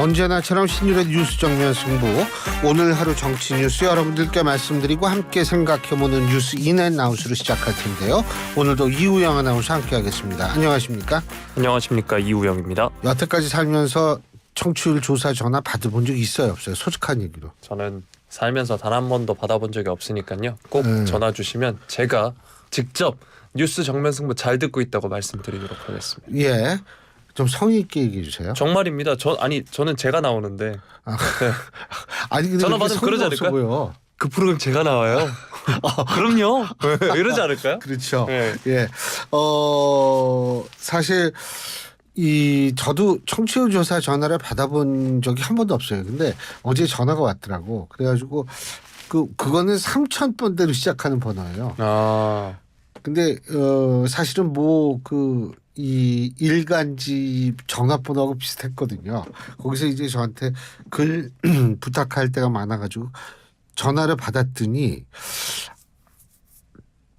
언제나처럼 신율의 뉴스 정면 승부. 오늘 하루 정치 뉴스 여러분들께 말씀드리고 함께 생각해보는 뉴스 인앤아웃으로 시작할 텐데요. 오늘도 이우영 아나운서 함께하겠습니다. 안녕하십니까? 안녕하십니까, 이우영입니다. 여태까지 살면서 청취율 조사 전화 받아본 적 있어요, 없어요? 솔직한 얘기로. 저는 살면서 단 한 번도 받아본 적이 없으니까요. 꼭 전화 주시면 제가 직접 뉴스 정면 승부 잘 듣고 있다고 말씀드리도록 하겠습니다. 예, 좀 성의 있게 얘기해 주세요. 정말입니다. 저는 제가 나오는데. 네. 아니 근데 전화 받으면 그러지 않을까요? 그 프로그램 제가 나와요. 그럼요. 이러지 않을까요? 그렇죠. 네. 예, 사실 저도 청취율 조사 전화를 받아본 적이 한 번도 없어요. 근데 어제 전화가 왔더라고. 그래가지고 그거는 3,000번대로 시작하는 번호예요. 아. 근데 사실은 이 일간지 전화번호하고 비슷했거든요. 거기서 이제 저한테 글 부탁할 때가 많아가지고 전화를 받았더니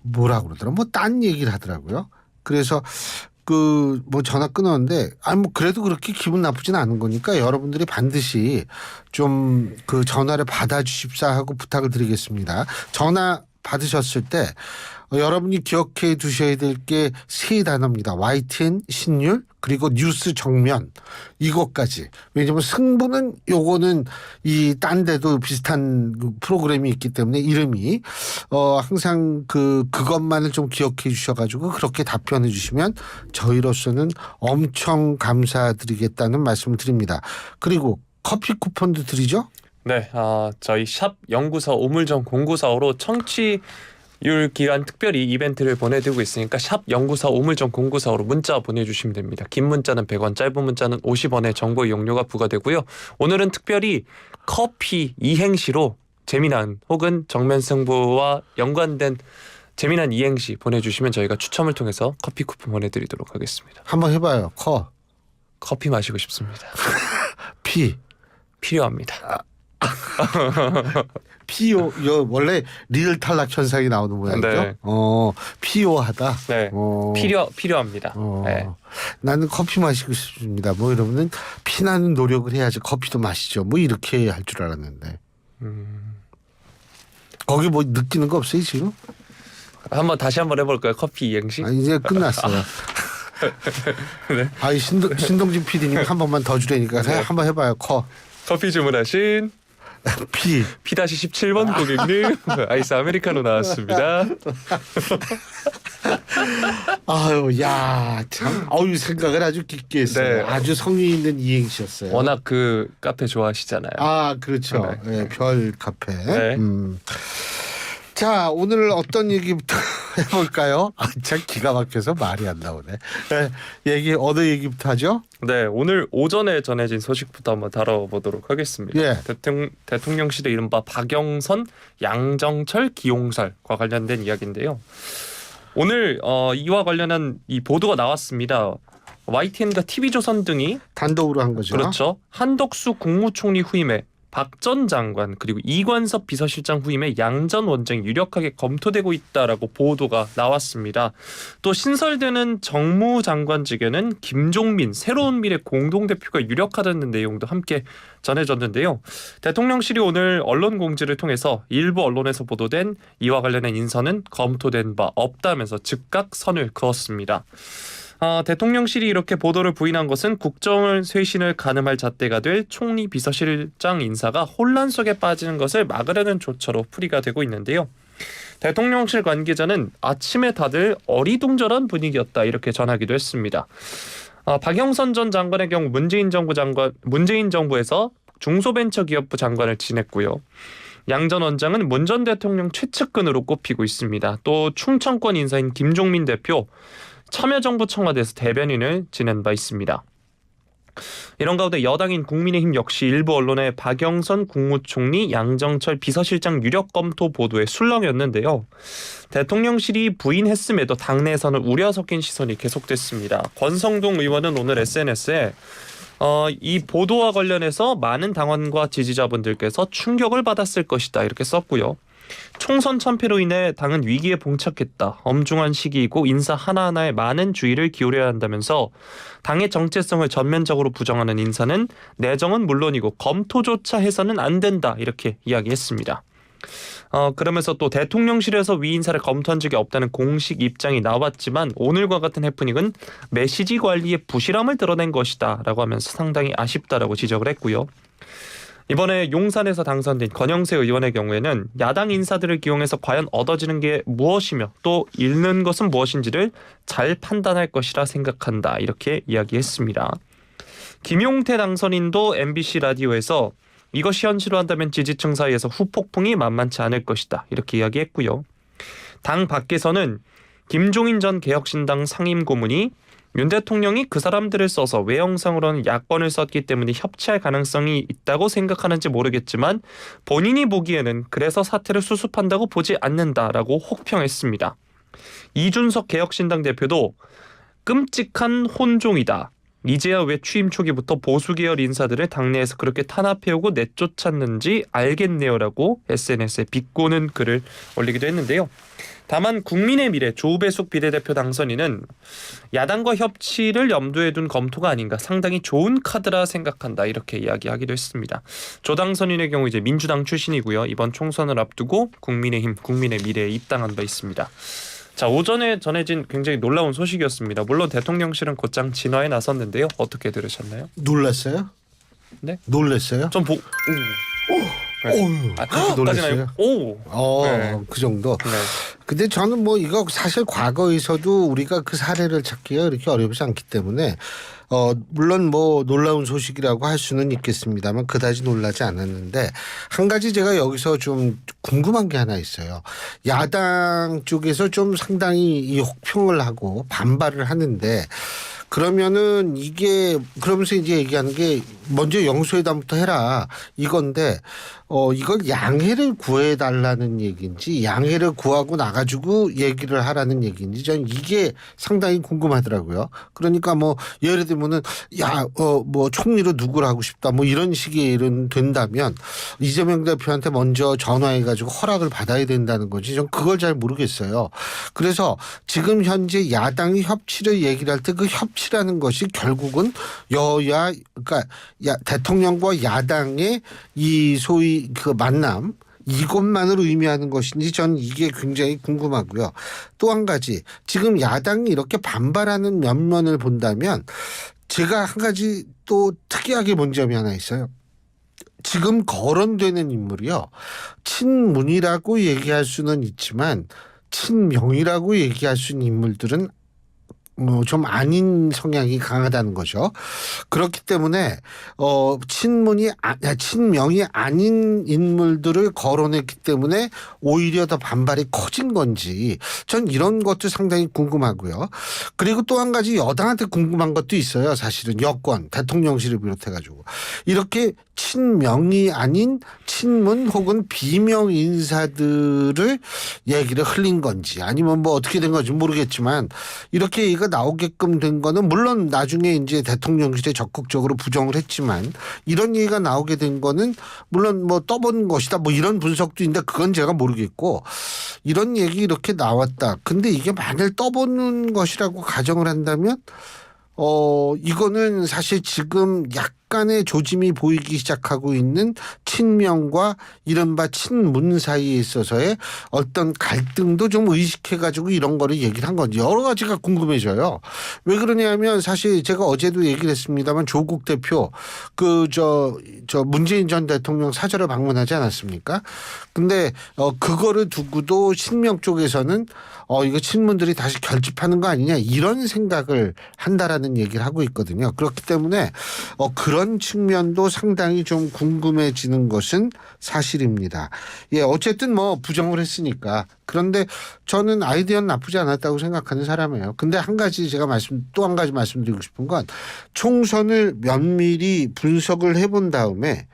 뭐라 그러더라? 뭐 딴 얘기를 하더라고요. 그래서 전화 끊었는데 그래도 그렇게 기분 나쁘진 않은 거니까 여러분들이 반드시 좀 전화를 받아주십사 하고 부탁을 드리겠습니다. 전화 받으셨을 때 여러분이 기억해 두셔야 될 게 세 단어입니다. YTN 신율 그리고 뉴스 정면 이것까지. 왜냐하면 승부는 요거는 이 딴 데도 비슷한 프로그램이 있기 때문에 이름이 항상 그것만을 좀 기억해 주셔가지고 그렇게 답변해 주시면 저희로서는 엄청 감사드리겠다는 말씀을 드립니다. 그리고 커피 쿠폰도 드리죠? 네, 저희 샵 0945 우물정 0945로 청취율 기간 특별히 이벤트를 보내드리고 있으니까 샵 0945 우물정 0945로 문자 보내주시면 됩니다. 긴 문자는 100원, 짧은 문자는 50원의 정보 이용료가 부과되고요. 오늘은 특별히 커피 이행시로 재미난 혹은 정면 승부와 연관된 재미난 이행시 보내주시면 저희가 추첨을 통해서 커피 쿠폰 보내드리도록 하겠습니다. 한번 해봐요. 커피 마시고 싶습니다. 필요합니다. 피요 원래 리을 탈락 현상이 나오는 모양이죠. 네. 피요하다. 네. 필요합니다. 네. 나는 커피 마시고 싶습니다. 뭐 이러면은 피나는 노력을 해야지 커피도 마시죠. 뭐 이렇게 할 줄 알았는데. 거기 뭐 느끼는 거 없어요 지금? 다시 한번 해볼까요? 커피 이행시? 이제 끝났어요. 네. 신동진 PD님 한 번만 더 주려니까 네. 한번 해봐요. 커피 주문하신 P-17번 고객님 아이스 아메리카노 나왔습니다. 생각을 아주 깊게 했어요. 네. 아주 성의 있는 이행시였어요. 워낙 카페 좋아하시잖아요. 그렇죠. 네. 네, 별 카페. 네. 자, 오늘 어떤 얘기부터 해볼까요? 참 기가 막혀서 말이 안 나오네. 네, 어느 얘기부터 하죠? 네, 오늘 오전에 전해진 소식부터 한번 다뤄보도록 하겠습니다. 예. 대통령실의 이른바 박영선, 양정철 기용설과 관련된 이야기인데요. 오늘 이와 관련한 이 보도가 나왔습니다. YTN과 TV조선 등이 단독으로 한 거죠. 그렇죠. 한덕수 국무총리 후임에 박 전 장관 그리고 이관섭 비서실장 후임에 양 전 원장이 유력하게 검토되고 있다라고 보도가 나왔습니다. 또 신설되는 정무장관직에는 김종민 새로운 미래 공동대표가 유력하다는 내용도 함께 전해졌는데요. 대통령실이 오늘 언론 공지를 통해서 일부 언론에서 보도된 이와 관련한 인선은 검토된 바 없다면서 즉각 선을 그었습니다. 대통령실이 이렇게 보도를 부인한 것은 국정을 쇄신을 가늠할 잣대가 될 총리 비서실장 인사가 혼란 속에 빠지는 것을 막으려는 조처로 풀이가 되고 있는데요. 대통령실 관계자는 아침에 다들 어리둥절한 분위기였다 이렇게 전하기도 했습니다. 박영선 전 장관의 경우 문재인 정부에서 중소벤처기업부 장관을 지냈고요. 양 전 원장은 문 전 대통령 최측근으로 꼽히고 있습니다. 또 충청권 인사인 김종민 대표 참여정부 청와대에서 대변인을 지낸 바 있습니다. 이런 가운데 여당인 국민의힘 역시 일부 언론의 박영선 국무총리, 양정철 비서실장 유력 검토 보도에 술렁였는데요. 대통령실이 부인했음에도 당내에서는 우려 섞인 시선이 계속됐습니다. 권성동 의원은 오늘 SNS에 이 보도와 관련해서 많은 당원과 지지자분들께서 충격을 받았을 것이다 이렇게 썼고요. 총선 참패로 인해 당은 위기에 봉착했다. 엄중한 시기이고 인사 하나하나에 많은 주의를 기울여야 한다면서 당의 정체성을 전면적으로 부정하는 인사는 내정은 물론이고 검토조차 해서는 안 된다. 이렇게 이야기했습니다. 그러면서 또 대통령실에서 위 인사를 검토한 적이 없다는 공식 입장이 나왔지만 오늘과 같은 해프닝은 메시지 관리의 부실함을 드러낸 것이다 라고 하면서 상당히 아쉽다라고 지적을 했고요. 이번에 용산에서 당선된 권영세 의원의 경우에는 야당 인사들을 기용해서 과연 얻어지는 게 무엇이며 또 잃는 것은 무엇인지를 잘 판단할 것이라 생각한다 이렇게 이야기했습니다. 김용태 당선인도 MBC 라디오에서 이것이 현실화한다면 지지층 사이에서 후폭풍이 만만치 않을 것이다 이렇게 이야기했고요. 당 밖에서는 김종인 전 개혁신당 상임고문이 윤 대통령이 그 사람들을 써서 외형상으로는 야권을 썼기 때문에 협치할 가능성이 있다고 생각하는지 모르겠지만 본인이 보기에는 그래서 사태를 수습한다고 보지 않는다라고 혹평했습니다. 이준석 개혁신당 대표도 끔찍한 혼종이다. 이제야 왜 취임 초기부터 보수계열 인사들을 당내에서 그렇게 탄압해오고 내쫓았는지 알겠네요라고 SNS에 비꼬는 글을 올리기도 했는데요. 다만 국민의 미래 조배숙 비례대표 당선인은 야당과 협치를 염두에 둔 검토가 아닌가 상당히 좋은 카드라 생각한다 이렇게 이야기하기도 했습니다. 조 당선인의 경우 이제 민주당 출신이고요. 이번 총선을 앞두고 국민의힘 국민의 미래에 입당한 바 있습니다. 자, 오전에 전해진 굉장히 놀라운 소식이었습니다. 물론 대통령실은 곧장 진화에 나섰는데요. 어떻게 들으셨나요? 놀랐어요? 네? 놀랐어요? 좀 보. 그렇게 놀랐어요? 오. 네. 그 정도. 네. 근데 저는 뭐 이거 사실 과거에서도 우리가 그 사례를 찾기가 그렇게 어렵지 않기 때문에 물론 뭐 놀라운 소식이라고 할 수는 있겠습니다만 그다지 놀라지 않았는데 한 가지 제가 여기서 좀 궁금한 게 하나 있어요. 야당 쪽에서 좀 상당히 이 혹평을 하고 반발을 하는데 그러면은 이게 그러면서 이제 얘기하는 게 먼저 영수회담부터 해라 이건데 이걸 양해를 구해달라는 얘기인지 양해를 구하고 나가지고 얘기를 하라는 얘기인지 저는 이게 상당히 궁금하더라고요. 그러니까 뭐 예를 들면은 뭐 총리로 누구를 하고 싶다 뭐 이런 식의 일은 된다면 이재명 대표한테 먼저 전화해가지고 허락을 받아야 된다는 거지. 전 그걸 잘 모르겠어요. 그래서 지금 현재 야당이 협치를 얘기를 할 때 그 협치라는 것이 결국은 여야 그러니까 대통령과 야당의 이 소위 그 만남 이것만을 의미하는 것인지 저는 이게 굉장히 궁금하고요. 또 한 가지 지금 야당이 이렇게 반발하는 면면을 본다면 제가 한 가지 또 특이하게 본 점이 하나 있어요. 지금 거론되는 인물이요. 친문이라고 얘기할 수는 있지만 친명이라고 얘기할 수 있는 인물들은 좀 아닌 성향이 강하다는 거죠. 그렇기 때문에 친명이 아닌 인물들을 거론했기 때문에 오히려 더 반발이 커진 건지 전 이런 것도 상당히 궁금하고요. 그리고 또 한 가지 여당한테 궁금한 것도 있어요. 사실은 여권 대통령실을 비롯해가지고 이렇게 친명이 아닌 친문 혹은 비명 인사들을 얘기를 흘린 건지 아니면 뭐 어떻게 된 건지 모르겠지만 이렇게 얘기가 나오게끔 된 거는 물론 나중에 이제 대통령실에 적극적으로 부정을 했지만 이런 얘기가 나오게 된 거는 물론 뭐 떠본 것이다 뭐 이런 분석도 있는데 그건 제가 모르겠고 이런 얘기 이렇게 나왔다. 근데 이게 만일 떠보는 것이라고 가정을 한다면 이거는 사실 지금 약간의 조짐이 보이기 시작하고 있는 친명과 이른바 친문 사이에 있어서의 어떤 갈등도 좀 의식해가지고 이런 거를 얘기를 한 건지 여러 가지가 궁금해져요. 왜 그러냐면 사실 제가 어제도 얘기를 했습니다만 조국 대표 문재인 전 대통령 사저를 방문하지 않았습니까? 근데 그거를 두고도 친명 쪽에서는 이거 친문들이 다시 결집하는 거 아니냐 이런 생각을 한다라는 얘기를 하고 있거든요. 그렇기 때문에 그런 측면도 상당히 좀 궁금해지는 것은 사실입니다. 예, 어쨌든 뭐 부정을 했으니까. 그런데 저는 아이디어는 나쁘지 않았다고 생각하는 사람이에요. 근데 또 한 가지 말씀드리고 싶은 건 총선을 면밀히 분석을 해본 다음에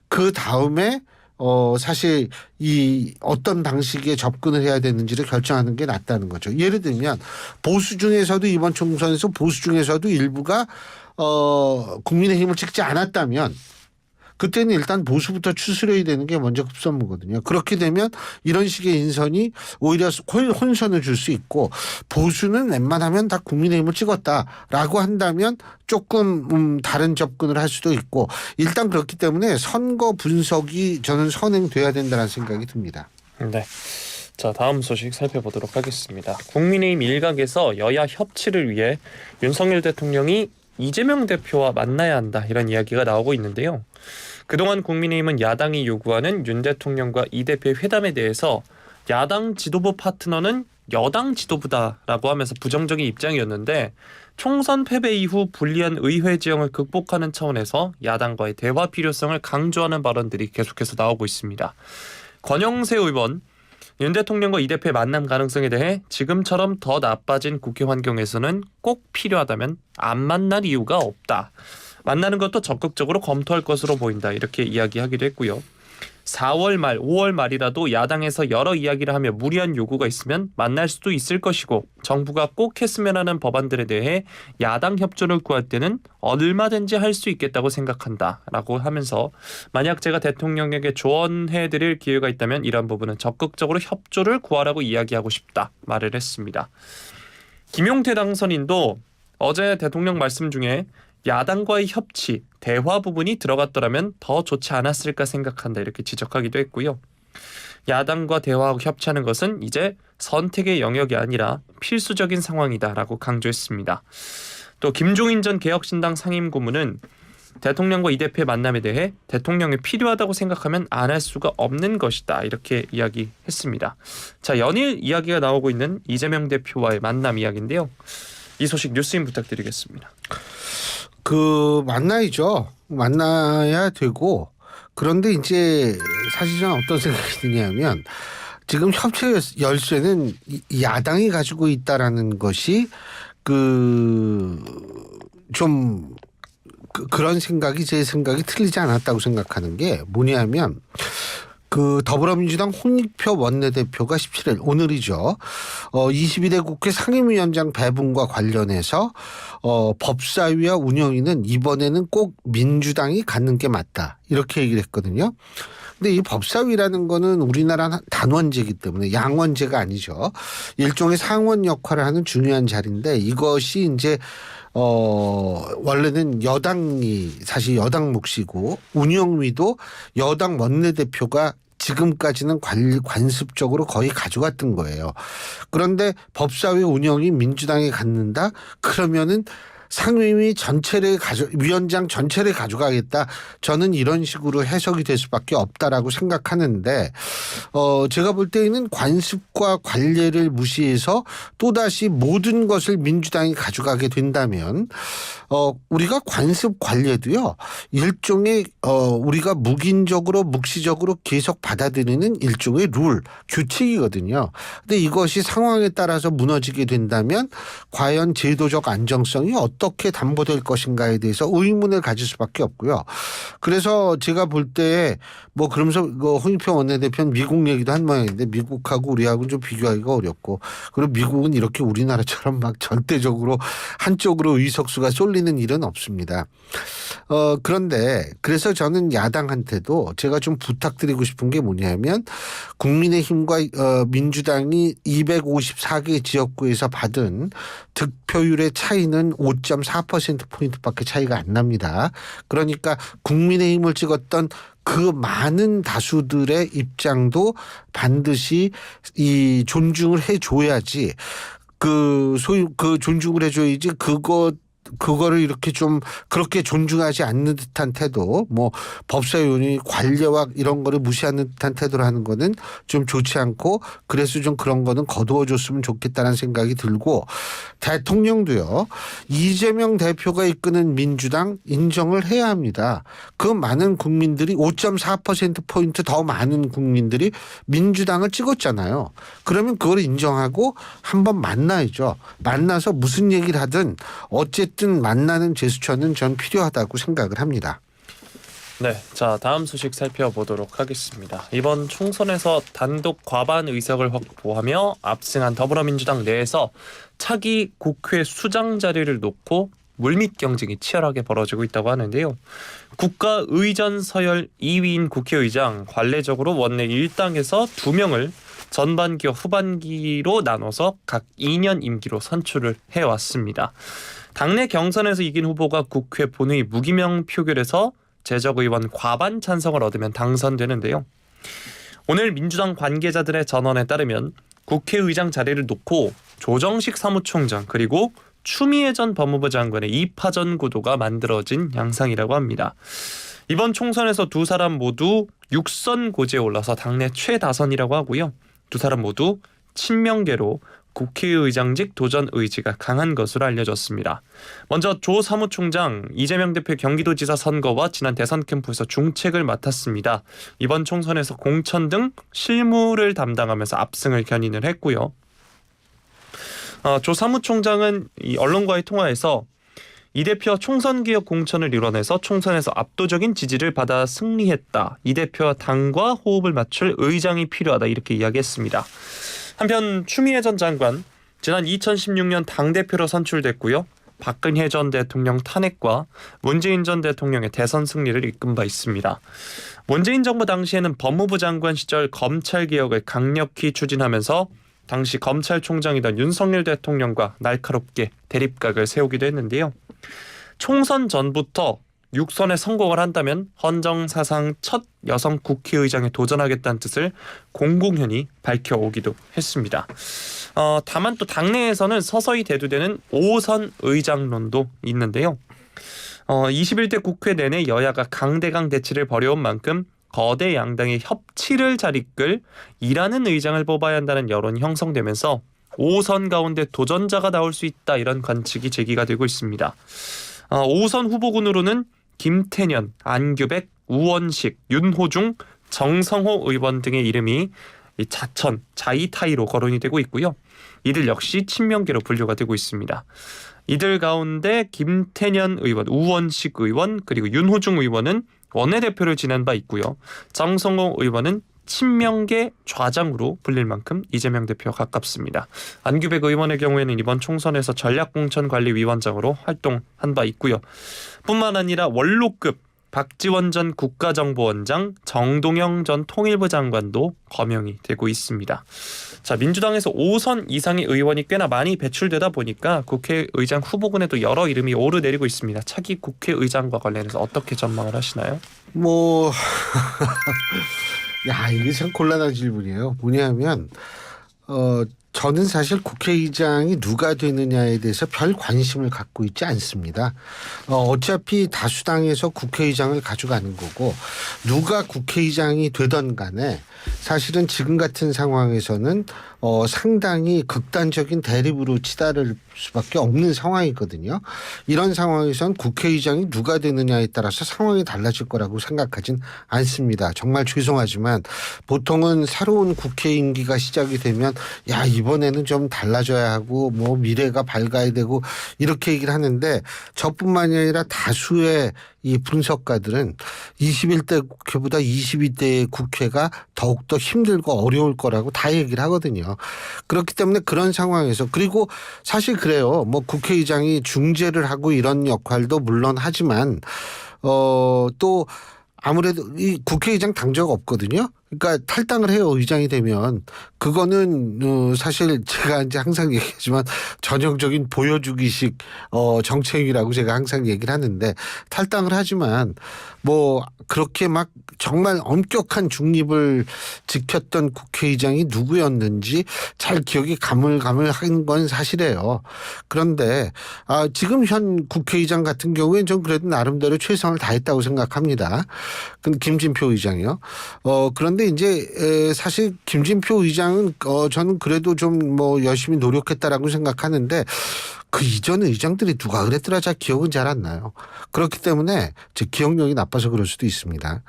그 다음에 사실 이 어떤 방식의 접근을 해야 되는지를 결정하는 게 낫다는 거죠. 예를 들면 보수 중에서도 이번 총선에서 보수 중에서도 일부가 국민의힘을 찍지 않았다면 그때는 일단 보수부터 추스려야 되는 게 먼저 급선무거든요. 그렇게 되면 이런 식의 인선이 오히려 혼선을 줄 수 있고 보수는 웬만하면 다 국민의힘을 찍었다라고 한다면 조금 다른 접근을 할 수도 있고 일단 그렇기 때문에 선거 분석이 저는 선행돼야 된다는 생각이 듭니다. 네. 자, 다음 소식 살펴보도록 하겠습니다. 국민의힘 일각에서 여야 협치를 위해 윤석열 대통령이 이재명 대표와 만나야 한다 이런 이야기가 나오고 있는데요. 그동안 국민의힘은 야당이 요구하는 윤 대통령과 이 대표의 회담에 대해서 야당 지도부 파트너는 여당 지도부다라고 하면서 부정적인 입장이었는데 총선 패배 이후 불리한 의회 지형을 극복하는 차원에서 야당과의 대화 필요성을 강조하는 발언들이 계속해서 나오고 있습니다. 권영세 의원, 윤 대통령과 이 대표의 만남 가능성에 대해 지금처럼 더 나빠진 국회 환경에서는 꼭 필요하다면 안 만날 이유가 없다. 만나는 것도 적극적으로 검토할 것으로 보인다. 이렇게 이야기하기도 했고요. 4월 말, 5월 말이라도 야당에서 여러 이야기를 하며 무리한 요구가 있으면 만날 수도 있을 것이고 정부가 꼭 했으면 하는 법안들에 대해 야당 협조를 구할 때는 얼마든지 할 수 있겠다고 생각한다라고 하면서 만약 제가 대통령에게 조언해드릴 기회가 있다면 이런 부분은 적극적으로 협조를 구하라고 이야기하고 싶다 말을 했습니다. 김용태 당선인도 어제 대통령 말씀 중에 야당과의 협치, 대화 부분이 들어갔더라면 더 좋지 않았을까 생각한다 이렇게 지적하기도 했고요. 야당과 대화하고 협치하는 것은 이제 선택의 영역이 아니라 필수적인 상황이다라고 강조했습니다. 또 김종인 전 개혁신당 상임고문은 대통령과 이 대표의 만남에 대해 대통령이 필요하다고 생각하면 안 할 수가 없는 것이다 이렇게 이야기했습니다. 자, 연일 이야기가 나오고 있는 이재명 대표와의 만남 이야기인데요. 이 소식 뉴스인 부탁드리겠습니다. 만나야죠. 만나야 되고 그런데 이제 사실 저는 어떤 생각이 드냐면 지금 협치 열쇠는 야당이 가지고 있다라는 것이 그런 생각이 제 생각이 틀리지 않았다고 생각하는 게 뭐냐면 더불어민주당 홍익표 원내대표가 17일 오늘이죠. 22대 국회 상임위원장 배분과 관련해서 법사위와 운영위는 이번에는 꼭 민주당이 갖는 게 맞다. 이렇게 얘기를 했거든요. 근데 이 법사위라는 거는 우리나라 단원제이기 때문에 양원제가 아니죠. 일종의 상원 역할을 하는 중요한 자리인데 이것이 이제 원래는 여당이 사실 여당 몫이고 운영위도 여당 원내대표가 지금까지는 관습적으로 거의 가져갔던 거예요. 그런데 법사위 운영이 민주당이 갖는다? 그러면은 상임위 전체를 위원장 전체를 가져가겠다. 저는 이런 식으로 해석이 될 수밖에 없다라고 생각하는데 제가 볼 때에는 관습과 관례를 무시해서 또다시 모든 것을 민주당이 가져가게 된다면 우리가 관습 관례도요. 일종의 우리가 묵시적으로 계속 받아들이는 일종의 룰, 규칙이거든요. 근데 이것이 상황에 따라서 무너지게 된다면 과연 제도적 안정성이 어떻게 담보될 것인가에 대해서 의문을 가질 수밖에 없고요. 그래서 제가 볼 때 그러면서 홍익표 원내대표는 미국 얘기도 한 모양인데 미국하고 우리하고는 좀 비교하기가 어렵고 그리고 미국은 이렇게 우리나라처럼 막 절대적으로 한쪽으로 의석수가 쏠리는 일은 없습니다. 그런데 그래서 저는 야당한테도 제가 좀 부탁드리고 싶은 게 뭐냐면 국민의힘과 민주당이 254개 지역구에서 받은 득표율의 차이는 5.4%포인트밖에 차이가 안 납니다. 그러니까 국민의힘을 찍었던 그 많은 다수들의 입장도 반드시 존중을 해줘야지 존중을 해줘야지 그거를 이렇게 좀 그렇게 존중하지 않는 듯한 태도 법사위원이 관례와 이런 거를 무시하는 듯한 태도를 하는 거는 좀 좋지 않고 그래서 좀 그런 거는 거두어줬으면 좋겠다는 생각이 들고 대통령도요. 이재명 대표가 이끄는 민주당 인정을 해야 합니다. 그 많은 국민들이 5.4%포인트 더 많은 국민들이 민주당을 찍었잖아요. 그러면 그걸 인정하고 한번 만나야죠. 만나서 무슨 얘기를 하든 어쨌든 만나는 제스처는 전 필요하다고 생각을 합니다. 네, 자 다음 소식 살펴보도록 하겠습니다. 이번 총선에서 단독 과반 의석을 확보하며 압승한 더불어민주당 내에서 차기 국회 수장 자리를 놓고 물밑 경쟁이 치열하게 벌어지고 있다고 하는데요. 국가의전 서열 2위인 국회의장 관례적으로 원내 1당에서 2명을 전반기와 후반기로 나눠서 각 2년 임기로 선출을 해왔습니다. 당내 경선에서 이긴 후보가 국회 본회의 무기명 표결에서 재적의원 과반 찬성을 얻으면 당선되는데요. 오늘 민주당 관계자들의 전언에 따르면 국회의장 자리를 놓고 조정식 사무총장 그리고 추미애 전 법무부 장관의 2파전 구도가 만들어진 양상이라고 합니다. 이번 총선에서 두 사람 모두 6선 고지에 올라서 당내 최다선이라고 하고요. 두 사람 모두 친명계로 국회의장직 도전 의지가 강한 것으로 알려졌습니다. 먼저 조 사무총장 이재명 대표 경기도지사 선거와 지난 대선 캠프에서 중책을 맡았습니다. 이번 총선에서 공천 등 실무를 담당하면서 압승을 견인을 했고요. 조 사무총장은 이 언론과의 통화에서 이 대표와 총선개혁 공천을 이뤄내서 총선에서 압도적인 지지를 받아 승리했다. 이 대표와 당과 호흡을 맞출 의장이 필요하다. 이렇게 이야기했습니다. 한편 추미애 전 장관 지난 2016년 당대표로 선출됐고요. 박근혜 전 대통령 탄핵과 문재인 전 대통령의 대선 승리를 이끈 바 있습니다. 문재인 정부 당시에는 법무부 장관 시절 검찰개혁을 강력히 추진하면서 당시 검찰총장이던 윤석열 대통령과 날카롭게 대립각을 세우기도 했는데요. 총선 전부터 6선에 성공을 한다면 헌정사상 첫 여성 국회의장에 도전하겠다는 뜻을 공공연히 밝혀오기도 했습니다. 다만 또 당내에서는 서서히 대두되는 5선 의장론도 있는데요. 21대 국회 내내 여야가 강대강 대치를 벌여온 만큼 거대 양당의 협치를 잘 이끌 일하는 의장을 뽑아야 한다는 여론이 형성되면서 5선 가운데 도전자가 나올 수 있다 이런 관측이 제기가 되고 있습니다. 5선 후보군으로는 김태년, 안규백, 우원식, 윤호중, 정성호 의원 등의 이름이 자천, 자이타이로 거론이 되고 있고요. 이들 역시 친명계로 분류가 되고 있습니다. 이들 가운데 김태년 의원, 우원식 의원 그리고 윤호중 의원은 원내대표를 지낸 바 있고요. 정성호 의원은 친명계 좌장으로 불릴 만큼 이재명 대표와 가깝습니다. 안규백 의원의 경우에는 이번 총선에서 전략공천관리위원장으로 활동한 바 있고요. 뿐만 아니라 원로급 박지원 전 국가정보원장, 정동영 전 통일부 장관도 거명이 되고 있습니다. 자, 민주당에서 5선 이상의 의원이 꽤나 많이 배출되다 보니까 국회의장 후보군에도 여러 이름이 오르내리고 있습니다. 차기 국회의장과 관련해서 어떻게 전망을 하시나요? 야, 이게 참 곤란한 질문이에요. 뭐냐면 저는 사실 국회의장이 누가 되느냐에 대해서 별 관심을 갖고 있지 않습니다. 어차피 다수당에서 국회의장을 가져가는 거고 누가 국회의장이 되던 간에 사실은 지금 같은 상황에서는 상당히 극단적인 대립으로 치달을 수밖에 없는 상황이거든요. 이런 상황에선 국회의장이 누가 되느냐에 따라서 상황이 달라질 거라고 생각하진 않습니다. 정말 죄송하지만 보통은 새로운 국회 임기가 시작이 되면 야, 이번에는 좀 달라져야 하고 뭐 미래가 밝아야 되고 이렇게 얘기를 하는데 저뿐만이 아니라 다수의 이 분석가들은 21대 국회보다 22대 국회가 더욱더 힘들고 어려울 거라고 다 얘기를 하거든요. 그렇기 때문에 그런 상황에서 그리고 사실 그래요. 뭐 국회의장이 중재를 하고 이런 역할도 물론 하지만 또 아무래도 이 국회의장 당적 없거든요. 그러니까 탈당을 해요. 의장이 되면. 그거는 사실 제가 이제 항상 얘기하지만 전형적인 보여주기식 정책이라고 제가 항상 얘기를 하는데 탈당을 하지만 뭐 그렇게 막 정말 엄격한 중립을 지켰던 국회의장이 누구였는지 잘 기억이 가물가물한 건 사실이에요. 그런데 지금 현 국회의장 같은 경우에는 전 그래도 나름대로 최선을 다했다고 생각합니다. 김진표 의장이요. 그런데 이제 사실 김진표 의장은 저는 그래도 좀 뭐 열심히 노력했다라고 생각하는데 그 이전 의장들이 누가 그랬더라 잘 기억은 잘 안 나요. 그렇기 때문에 제 기억력이 나빠서 그럴 수도 있습니다.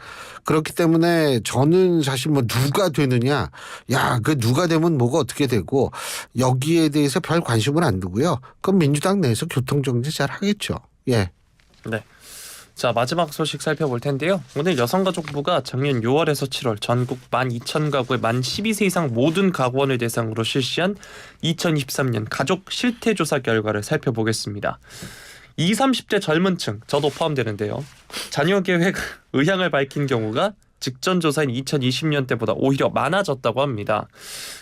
그렇기 때문에 저는 사실 뭐 누가 되느냐, 야, 그 누가 되면 뭐가 어떻게 되고 여기에 대해서 별 관심을 안 두고요. 그럼 민주당 내에서 교통정리 잘 하겠죠. 예. 네. 자, 마지막 소식 살펴볼 텐데요. 오늘 여성가족부가 작년 6월에서 7월 전국 12,000가구의 만 12세 이상 모든 가구원을 대상으로 실시한 2023년 가족 실태조사 결과를 살펴보겠습니다. 20, 30대 젊은 층 저도 포함되는데요. 자녀 계획 의향을 밝힌 경우가 직전 조사인 2020년 때보다 오히려 많아졌다고 합니다.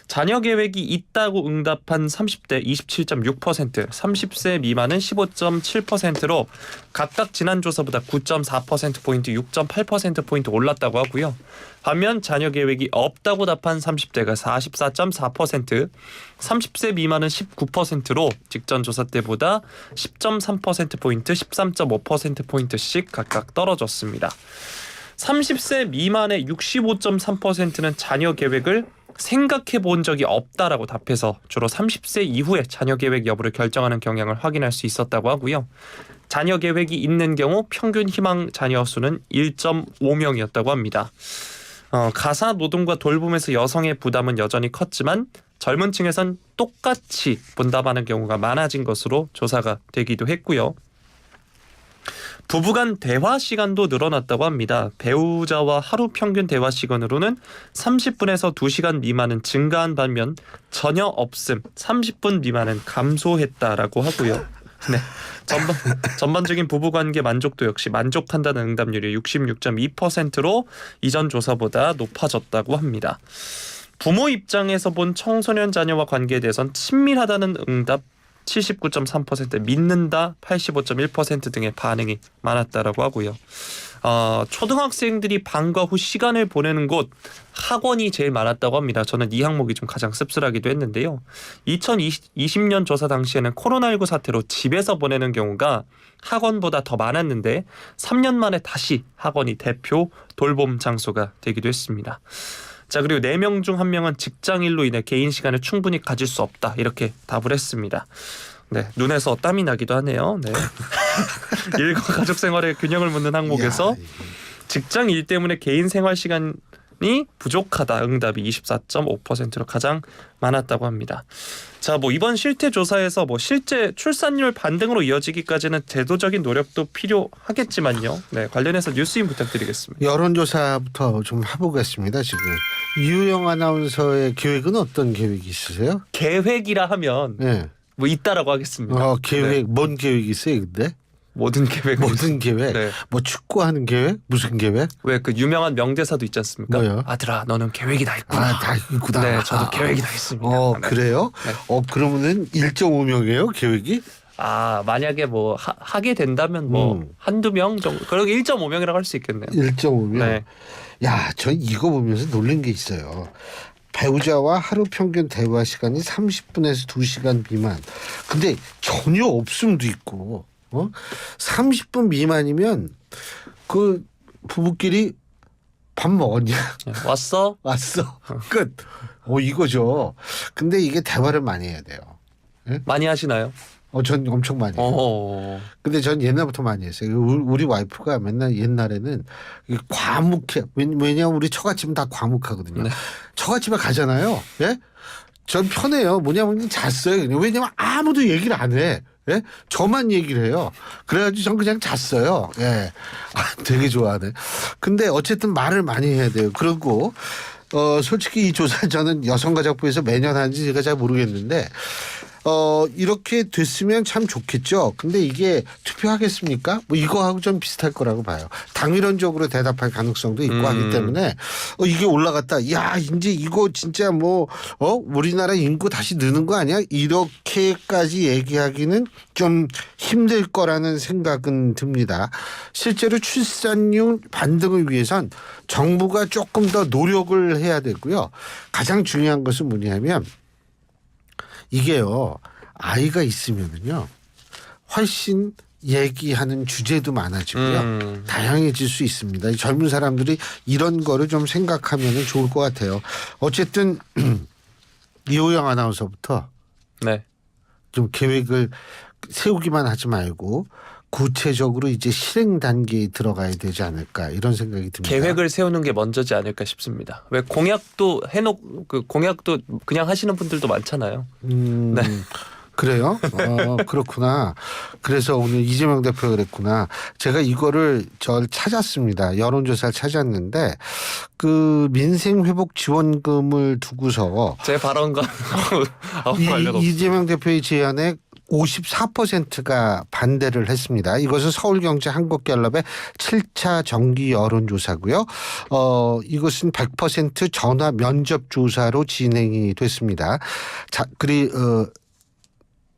자녀 계획이 있다고 응답한 30대 27.6%, 30세 미만은 15.7%로 각각 지난 조사보다 9.4%포인트, 6.8%포인트 올랐다고 하고요. 반면 자녀 계획이 없다고 답한 30대가 44.4%, 30세 미만은 19%로 직전 조사 때보다 10.3%포인트, 13.5%포인트씩 각각 떨어졌습니다. 30세 미만의 65.3%는 자녀 계획을 생각해 본 적이 없다라고 답해서 주로 30세 이후에 자녀 계획 여부를 결정하는 경향을 확인할 수 있었다고 하고요. 자녀 계획이 있는 경우 평균 희망 자녀 수는 1.5명이었다고 합니다. 가사 노동과 돌봄에서 여성의 부담은 여전히 컸지만 젊은 층에선 똑같이 분담하는 경우가 많아진 것으로 조사가 되기도 했고요. 부부간 대화 시간도 늘어났다고 합니다. 배우자와 하루 평균 대화 시간으로는 30분에서 2시간 미만은 증가한 반면 전혀 없음 30분 미만은 감소했다라고 하고요. 네. 전반적인 부부관계 만족도 역시 만족한다는 응답률이 66.2%로 이전 조사보다 높아졌다고 합니다. 부모 입장에서 본 청소년 자녀와 관계에 대해선 친밀하다는 응답 79.3%, 믿는다 85.1% 등의 반응이 많았다라고 하고요. 초등학생들이 방과 후 시간을 보내는 곳 학원이 제일 많았다고 합니다. 저는 이 항목이 좀 가장 씁쓸하기도 했는데요. 2020년 조사 당시에는 코로나19 사태로 집에서 보내는 경우가 학원보다 더 많았는데 3년 만에 다시 학원이 대표 돌봄 장소가 되기도 했습니다. 자, 그리고 4명 중 1명은 직장일로 인해 개인 시간을 충분히 가질 수 없다 이렇게 답을 했습니다. 네, 눈에서 땀이 나기도 하네요. 네. 일과 가족 생활의 균형을 묻는 항목에서 직장 일 때문에 개인 생활 시간이 부족하다 응답이 24.5%로 가장 많았다고 합니다. 자, 이번 실태 조사에서 실제 출산율 반등으로 이어지기까지는 제도적인 노력도 필요하겠지만요. 네, 관련해서 뉴스인 부탁드리겠습니다. 여론조사부터 좀 해보겠습니다. 지금 이유영 아나운서의 계획은 어떤 계획이 있으세요? 계획이라 하면 네. 있다라고 하겠습니다. 계획 네. 뭔 계획이 있어요, 근데? 모든 계획. 모든 계획. 네. 축구하는 계획? 무슨 계획? 왜 그 유명한 명대사도 있지 않습니까? 뭐요? 아들아, 너는 계획이 다 있구나. 다 있구나. 네, 저도 계획이 다 있습니다. 네. 그래요? 네. 그러면은 1.5명이에요, 계획이? 만약에 하게 된다면 한두 명 정도. 그러게 1.5명이라고 할 수 있겠네요. 1.5명. 네. 야, 전 이거 보면서 놀란 게 있어요. 배우자와 하루 평균 대화 시간이 30분에서 2시간 미만. 근데 전혀 없음도 있고. 30분 미만이면 그 부부끼리 밥 먹었냐? 왔어? 왔어. 끝. 이거죠. 근데 이게 대화를 많이 해야 돼요. 네? 많이 하시나요? 전 엄청 많이 해요. 근데 전 옛날부터 많이 했어요. 우리 와이프가 맨날 옛날에는 과묵해. 왜냐하면 우리 처갓집은 다 과묵하거든요. 네. 처갓집에 가잖아요. 예? 전 편해요. 뭐냐면 잤어요. 왜냐면 아무도 얘기를 안 해. 예? 저만 얘기를 해요. 그래가지고 전 그냥 잤어요. 예. 되게 좋아하네. 근데 어쨌든 말을 많이 해야 돼요. 그리고 솔직히 이 조사 저는 여성가족부에서 매년 하는지 제가 잘 모르겠는데 이렇게 됐으면 참 좋겠죠. 근데 이게 투표하겠습니까? 이거하고 좀 비슷할 거라고 봐요. 당위론적으로 대답할 가능성도 있고 하기 때문에 이게 올라갔다. 야, 이제 이거 진짜 우리나라 인구 다시 느는 거 아니야? 이렇게까지 얘기하기는 좀 힘들 거라는 생각은 듭니다. 실제로 출산율 반등을 위해선 정부가 조금 더 노력을 해야 되고요. 가장 중요한 것은 뭐냐면 이게요, 아이가 있으면은요, 훨씬 얘기하는 주제도 많아지고요. 다양해질 수 있습니다. 이 젊은 사람들이 이런 거를 좀 생각하면 좋을 것 같아요. 어쨌든 이호영 아나운서부터 네. 좀 계획을 세우기만 하지 말고 구체적으로 이제 실행 단계에 들어가야 되지 않을까 이런 생각이 듭니다. 계획을 세우는 게 먼저지 않을까 싶습니다. 왜 공약도 공약도 그냥 하시는 분들도 많잖아요. 네. 그래요? 그렇구나. 그래서 오늘 이재명 대표가 그랬구나. 제가 이거를 찾았습니다. 여론조사를 찾았는데 그 민생회복지원금을 두고서 제 발언과 아무 관련 없습니다. 이재명 대표의 제안에 54%가 반대를 했습니다. 이것은 서울경제 한국갤럽의 7차 정기 여론조사고요. 이것은 100% 전화 면접 조사로 진행이 됐습니다.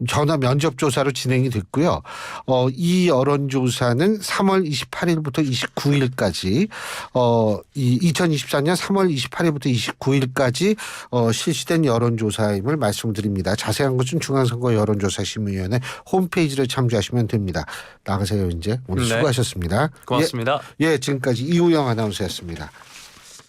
전화 면접 조사로 진행이 됐고요. 이 여론조사는 3월 28일부터 29일까지 이 2024년 3월 28일부터 29일까지 실시된 여론조사임을 말씀드립니다. 자세한 것은 중앙선거 여론조사심의위원회 홈페이지를 참조하시면 됩니다. 나가세요 이제. 오늘 네. 수고하셨습니다. 고맙습니다. 예, 지금까지 이우영 아나운서였습니다.